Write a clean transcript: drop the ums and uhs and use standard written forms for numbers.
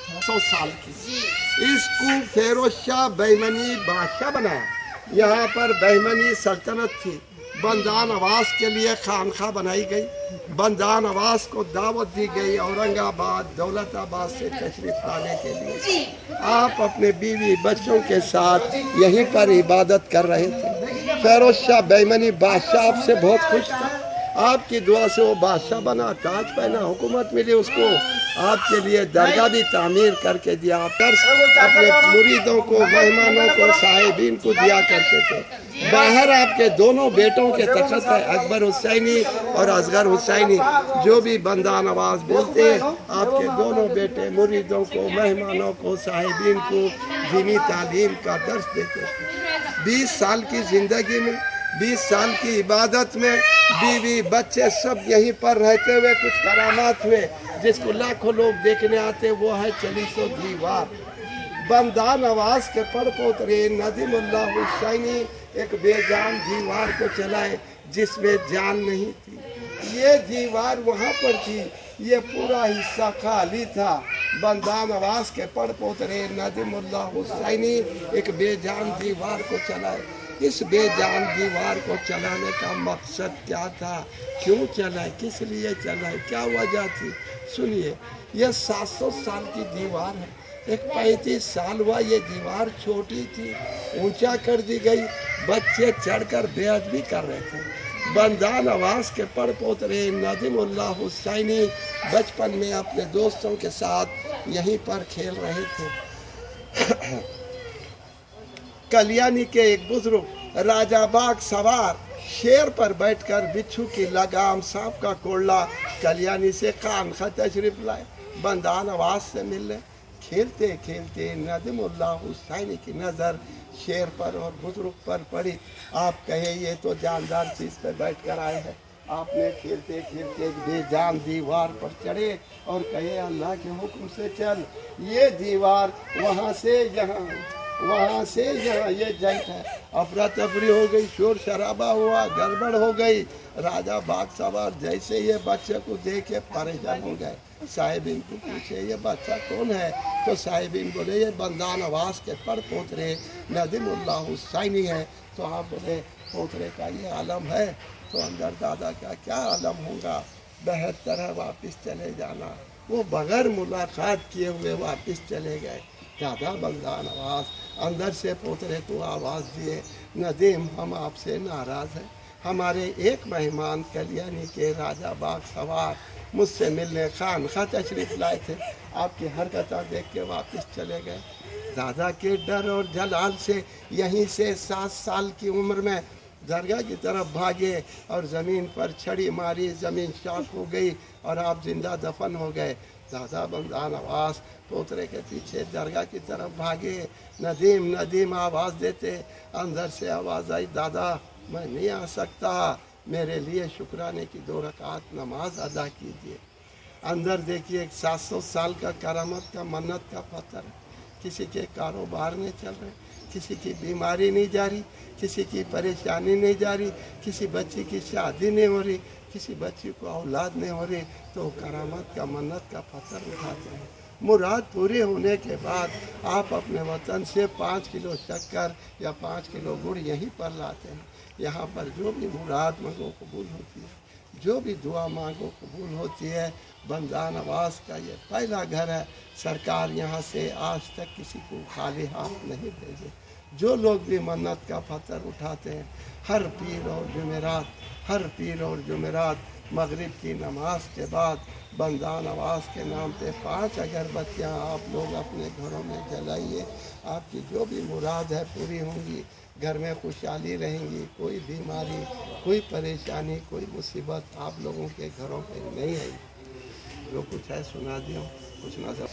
100 साल की। इसको फेरोज शाह बहमनी बादशाह बनाया। यहाँ पर बहमनी सल्तनत थी। बंदा नवाज के लिए खानखा बनाई गई। बंदा नवाज को दावत दी गई औरंगाबाद दौलताबाद से तशरीफ लाने के लिए। आप अपने बीवी बच्चों के साथ यहीं पर इबादत कर रहे थे। फेरोज शाह बहमनी बादशाह आपसे बहुत खुश था। आपकी दुआ से वो बादशाह बना, ताज पहना, हुकूमत मिली उसको। आपके लिए दरगाह भी तामीर करके दिया। अपने मुरीदों को, मेहमानों को, साहिबीन को दिया करते थे। बाहर आपके दोनों बेटों के तखत है, अकबर हुसैनी और असगर हुसैनी। जो भी बंदा नवाज बोलते हैं, आपके दोनों बेटे मुरीदों को, मेहमानों को, साहिबीन को दीनी तालीम का दर्स देते थे। 20 साल की जिंदगी में, 20 साल की इबादत में बीवी बच्चे सब यहीं पर रहते हुए कुछ करामात हुए जिसको लाखों लोग देखने आते। वो है चलीसो दीवार। बंदा नवाज के पड़ पोतरे नदीमुल्लाह हुसैनी एक बेजान दीवार को चलाए जिसमें जान नहीं थी। ये दीवार वहाँ पर थी, ये पूरा हिस्सा खाली था। बंदा नवाज के पड़ पोतरे नदीमुल्लाह हुसैनी एक बेजान दीवार को चलाए। इस बेजान दीवार को चलाने का मकसद क्या था, क्यों चलाए, किस लिए चलाए, क्या वजह थी, सुनिए। यह 700 साल की दीवार है। एक 35 साल हुआ ये दीवार छोटी थी, ऊंचा कर दी गई। बच्चे चढ़कर बेअदबी कर रहे थे। बंदा नवाज के पड़ पोतरे नदीमुल्लाह हुसैनी बचपन में अपने दोस्तों के साथ यहीं पर खेल रहे थे। कल्याणी के एक बुजुर्ग राजा बाग सवार शेर पर बैठकर बिच्छू की लगाम, सांप का कोड़ला कल्याणी से खानखा तशरीफ लाए। बंदा नवाज से मिलने खेलते खेलते नदीमुल्लाह हुसैनी की नज़र शेर पर और बुजुर्ग पर पड़ी। आप कहे ये तो जानदार चीज़ पर बैठ कर आए हैं। आपने खेलते खेलते बेजान दीवार पर चढ़े और कहे अल्लाह के हुक्म से चल। ये दीवार वहाँ से यहाँ, वहाँ से यहाँ, ये जंग है। अफरा तफरी हो गई, शोर शराबा हुआ, गड़बड़ हो गई। राजा बाग सवार जैसे ये बच्चे को देखे परेशान हो गए। साहिबीन को पूछे ये बच्चा कौन है, तो साहिबीन बोले ये बंदा नवाज के पड़ पोतरे नदीमुल्लाह हुसैनी है। तो आप बोले पोतरे का ये आलम है, तो अंदर दादा का क्या आलम होगा, बेहतर है वापस चले जाना। वो बगैर मुलाकात किए हुए वापस चले गए। दादा बंदा नवाज अंदर से पोतरे को आवाज़ दिए, नदीम हम आपसे नाराज़ हैं। हमारे एक मेहमान कल्याणी के राजा बाग सवार मुझसे मिलने खानखा तशरीफ लाए थे, आपकी हरकतें देख के वापस चले गए। दादा के डर और जलाल से यहीं से 7 साल की उम्र में दरगाह की तरफ भागे और ज़मीन पर छड़ी मारी, ज़मीन शाख हो गई और आप जिंदा दफन हो गए। दादा बंदा नवाज पोतरे के पीछे दरगाह की तरफ भागे। नदीम नदीम आवाज़ देते, अंदर से आवाज़ आई दादा मैं नहीं आ सकता, मेरे लिए शुक्राने की 2 रकात नमाज अदा कीजिए। अंदर देखिए एक 700 साल का करामत का मन्नत का पत्थर है। किसी के कारोबार नहीं चल रहे, किसी की बीमारी नहीं जा रही, किसी की परेशानी नहीं जा रही, किसी बच्ची की शादी नहीं हो रही, किसी बच्ची को औलाद नहीं हो रही, तो करामत का मन्नत का पत्थर उठाते हैं। मुराद पूरी होने के बाद आप अपने वतन से 5 किलो शक्कर या 5 किलो गुड़ यहीं पर लाते हैं। यहाँ पर जो भी मुराद मांगो कबूल होती है, जो भी दुआ मांगो कबूल होती है। बंदा नवाज का ये पहला घर है। सरकार यहाँ से आज तक किसी को खाली हाथ नहीं भेजे। जो लोग भी मन्नत का पत्थर उठाते हैं, हर पीर और जुमेरात मगरिब की नमाज के बाद बंदा नवाज के नाम पे 5 अगरबत्तियाँ आप लोग अपने घरों में जलाइए। आपकी जो भी मुराद है पूरी होंगी, घर में खुशहाली रहेंगी, कोई बीमारी, कोई परेशानी, कोई मुसीबत आप लोगों के घरों पे नहीं आएगी। जो कुछ है सुना दिया, कुछ ना चलो